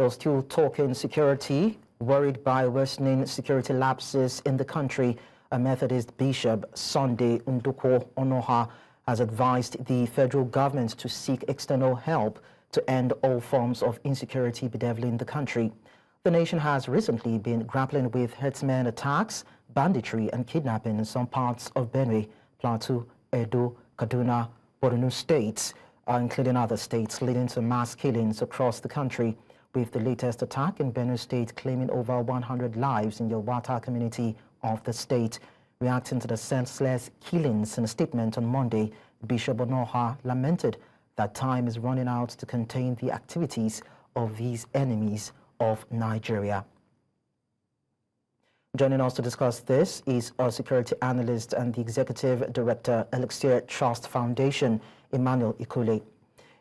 We're still talking security. Worried by worsening security lapses in the country, a Methodist bishop, Sunday Ndukwo, Onuoha, has advised the federal government to seek external help to end all forms of insecurity bedeviling the country. The nation has recently been grappling with herdsmen attacks, banditry and kidnapping in some parts of Benue, Plateau, Edo, Kaduna, Borno states, including other states, leading to mass killings across the country, with the latest attack in Benue State claiming over 100 lives in Yelwata community of the state. Reacting to the senseless killings in a statement on Monday, Bishop Onuoha lamented that time is running out to contain the activities of these enemies of Nigeria. Joining us to discuss this is our security analyst and the executive director, Elixir Trust Foundation, Emmanuel Ikule.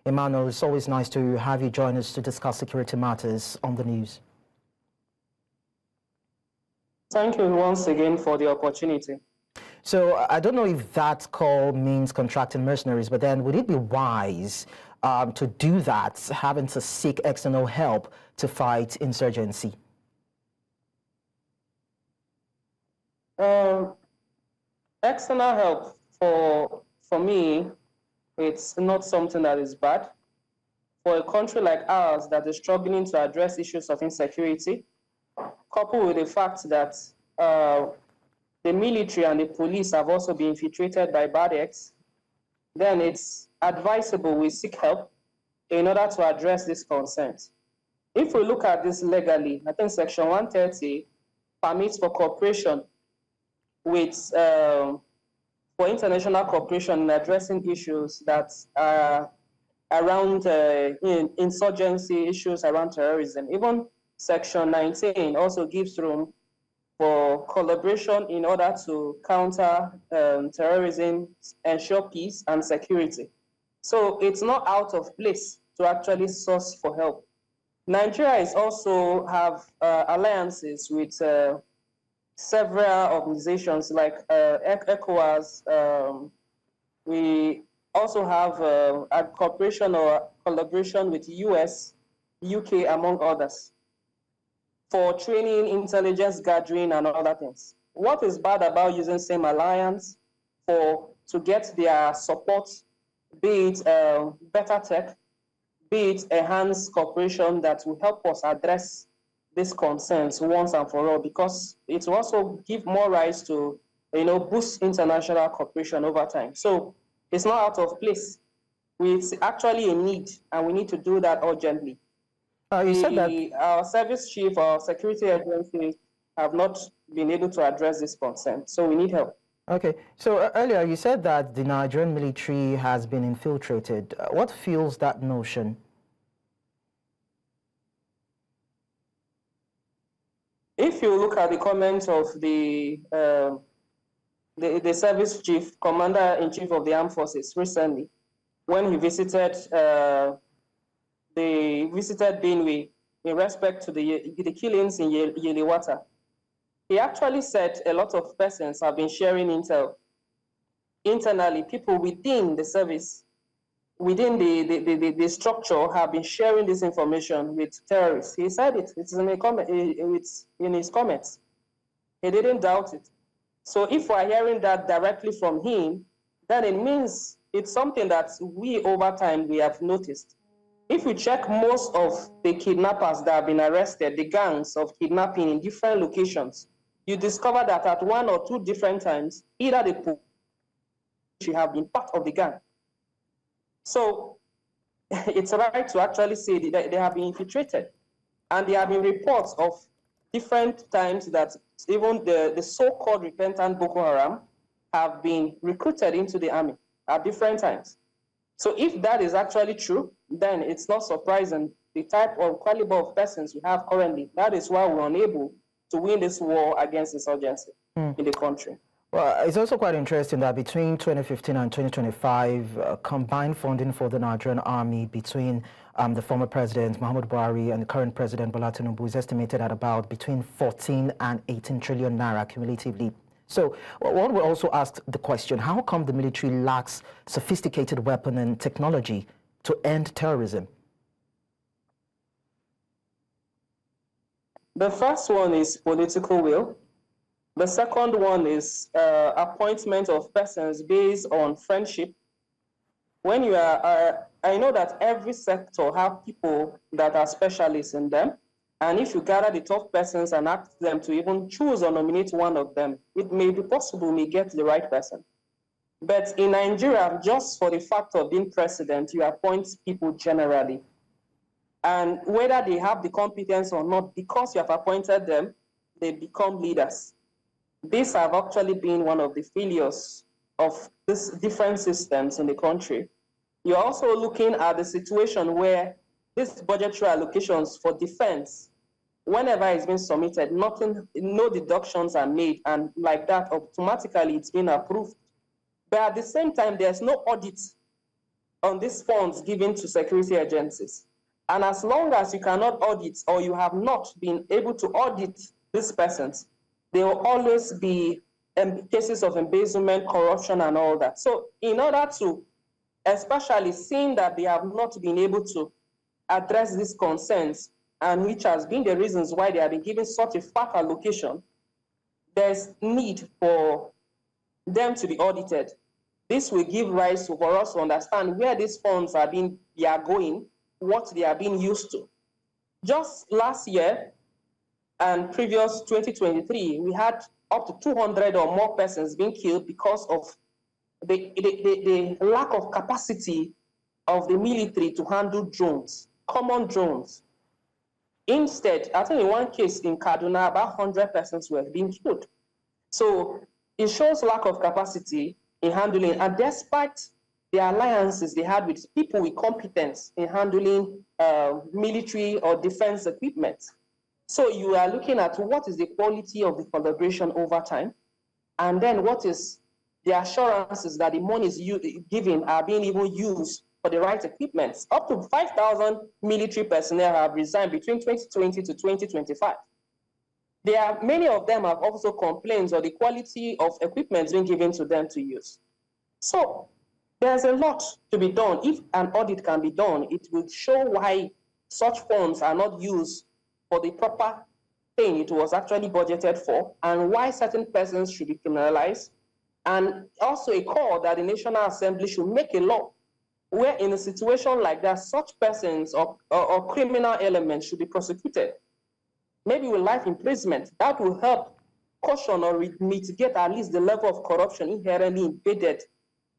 Emmanuel, it's always nice to have you join us to discuss security matters on the news. Thank you once again for the opportunity. So I don't know if that call means contracting mercenaries, but then would it be wise to do that, having to seek external help to fight insurgency? External help, for me, it's not something that is bad. For a country like ours that is struggling to address issues of insecurity, coupled with the fact that the military and the police have also been infiltrated by bad acts, then it's advisable we seek help in order to address this concerns. If we look at this legally, I think Section 130 permits for cooperation with, for international cooperation in addressing issues that are around insurgency, issues around terrorism. Even Section 19 also gives room for collaboration in order to counter terrorism, ensure peace and security. So it's not out of place to actually source for help. Nigeria is also have alliances with several organizations like ECOWAS. We also have a cooperation or collaboration with US, UK, among others, for training, intelligence gathering, and other things. What is bad about using same alliance to get their support, be it better tech, be it enhanced cooperation that will help us address these concerns once and for all, because it will also give more rise to, boost international cooperation over time. So it's not out of place. It's actually a need, and we need to do that urgently. You said that our service chief, our security agencies have not been able to address this concern, so we need help. Okay, so earlier you said that the Nigerian military has been infiltrated. What fuels that notion? If you look at the comments of the service chief, commander-in-chief of the armed forces recently, when he visited Benue in respect to the killings in Yelwata, he actually said a lot of persons have been sharing intel. Internally, people within the service, within the structure, have been sharing this information with terrorists. He said it. It's in a comment. It's in his comments. He didn't doubt it. So if we're hearing that directly from him, then it means it's something that we, over time, we have noticed. If we check most of the kidnappers that have been arrested, the gangs of kidnapping in different locations, you discover that at one or two different times, either the police have been part of the gang. So it's right to actually say that they have been infiltrated. And there have been reports of different times that even the so-called repentant Boko Haram have been recruited into the army at different times. So if that is actually true, then it's not surprising the type of caliber of persons we have currently. That is why we're unable to win this war against insurgency in the country. Well, it's also quite interesting that between 2015 and 2025, combined funding for the Nigerian army between the former president, Muhammadu Buhari, and the current president, Bola Tinubu, is estimated at about between 14 and 18 trillion naira cumulatively. So one will also ask the question, how come the military lacks sophisticated weapon and technology to end terrorism? The first one is political will. The second one is appointment of persons based on friendship. When you are, I know that every sector have people that are specialists in them. And if you gather the top persons and ask them to even choose or nominate one of them, it may be possible you may get the right person. But in Nigeria, just for the fact of being president, you appoint people generally. And whether they have the competence or not, because you have appointed them, they become leaders. These have actually been one of the failures of these different systems in the country. You're also looking at the situation where these budgetary allocations for defense, whenever it's been submitted, no deductions are made, and like that, automatically it's been approved. But at the same time, there's no audit on these funds given to security agencies. And as long as you cannot audit, or you have not been able to audit these persons, there will always be cases of embezzlement, corruption, and all that. So in order to, especially seeing that they have not been able to address these concerns, and which has been the reasons why they have been given such a fat allocation, there's need for them to be audited. This will give rise to, for us to understand where these funds are going, what they are being used to. Just last year and previous 2023, we had up to 200 or more persons being killed because of the lack of capacity of the military to handle drones, common drones. Instead, I think in one case in Kaduna, about 100 persons were being killed. So it shows lack of capacity in handling, and despite the alliances they had with people with competence in handling military or defense equipment. So you are looking at what is the quality of the collaboration over time, and then what is the assurances that the monies given are being even used for the right equipment. Up to 5,000 military personnel have resigned between 2020 to 2025. Many of them have also complained of the quality of equipment being given to them to use. So there's a lot to be done. If an audit can be done, it will show why such funds are not used for the proper thing it was actually budgeted for, and why certain persons should be criminalized, and also a call that the National Assembly should make a law where in a situation like that, such persons or criminal elements should be prosecuted, maybe with life imprisonment. That will help caution or mitigate at least the level of corruption inherently embedded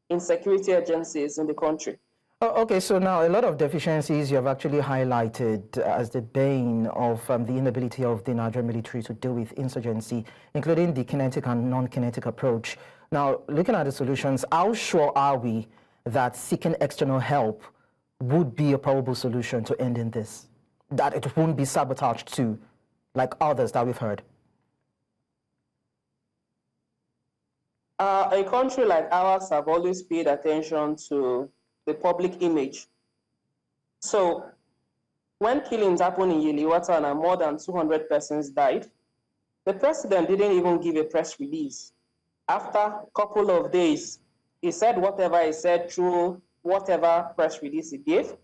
in security agencies in the country. Okay, so now a lot of deficiencies you have actually highlighted as the bane of the inability of the Nigerian military to deal with insurgency, including the kinetic and non-kinetic approach. Now, looking at the solutions, how sure are we that seeking external help would be a probable solution to ending this? That it won't be sabotaged too, like others that we've heard? A country like ours have always paid attention to the public image. So when killings happened in Yelwata and more than 200 persons died, the president didn't even give a press release. After a couple of days, he said whatever he said through whatever press release he gave.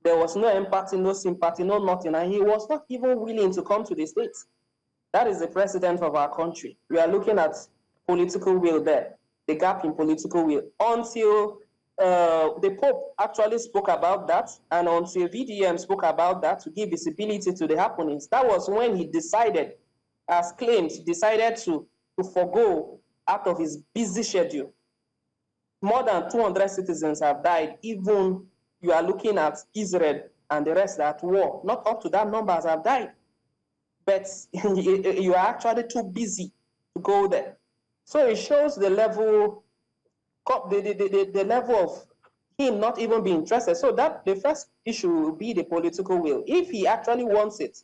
There was no empathy, no sympathy, no nothing, and he was not even willing to come to the States. That is the president of our country. We are looking at political will there, the gap in political will, until the Pope actually spoke about that, and until VDM spoke about that to give visibility to the happenings. That was when he decided, as claimed, decided to forgo out of his busy schedule. More than 200 citizens have died. Even you are looking at Israel and the rest at war. Not up to that numbers have died. But you are actually too busy to go there. So it shows the level, the level of him not even being interested. So that the first issue will be the political will. If he actually wants it,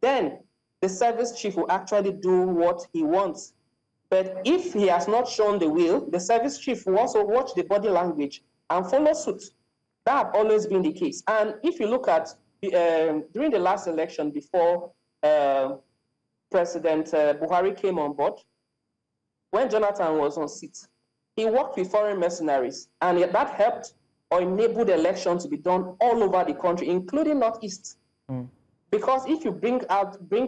then the service chief will actually do what he wants. But if he has not shown the will, the service chief will also watch the body language and follow suit. That has always been the case. And if you look at during the last election before President Buhari came on board, when Jonathan was on seat, he worked with foreign mercenaries, and that helped or enabled the election to be done all over the country, including Northeast. Because if you bring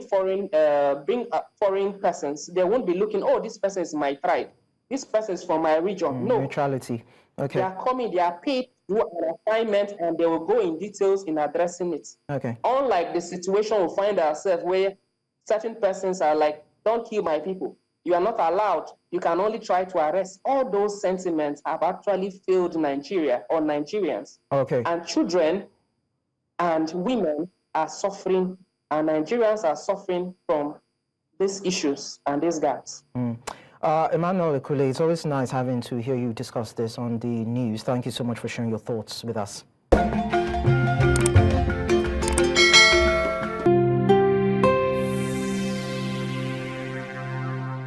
foreign persons, they won't be looking, oh, this person is my tribe, this person is from my region. No. Neutrality. Okay. They are coming, they are paid to do an assignment, and they will go in details in addressing it. Okay. Unlike the situation we find ourselves where certain persons are like, don't kill my people. You are not allowed. You can only try to arrest. All those sentiments have actually failed Nigeria or Nigerians. Okay. And children and women are suffering, and Nigerians are suffering from these issues and these gaps. Emmanuel Ikule, it's always nice having to hear you discuss this on the news. Thank you so much for sharing your thoughts with us.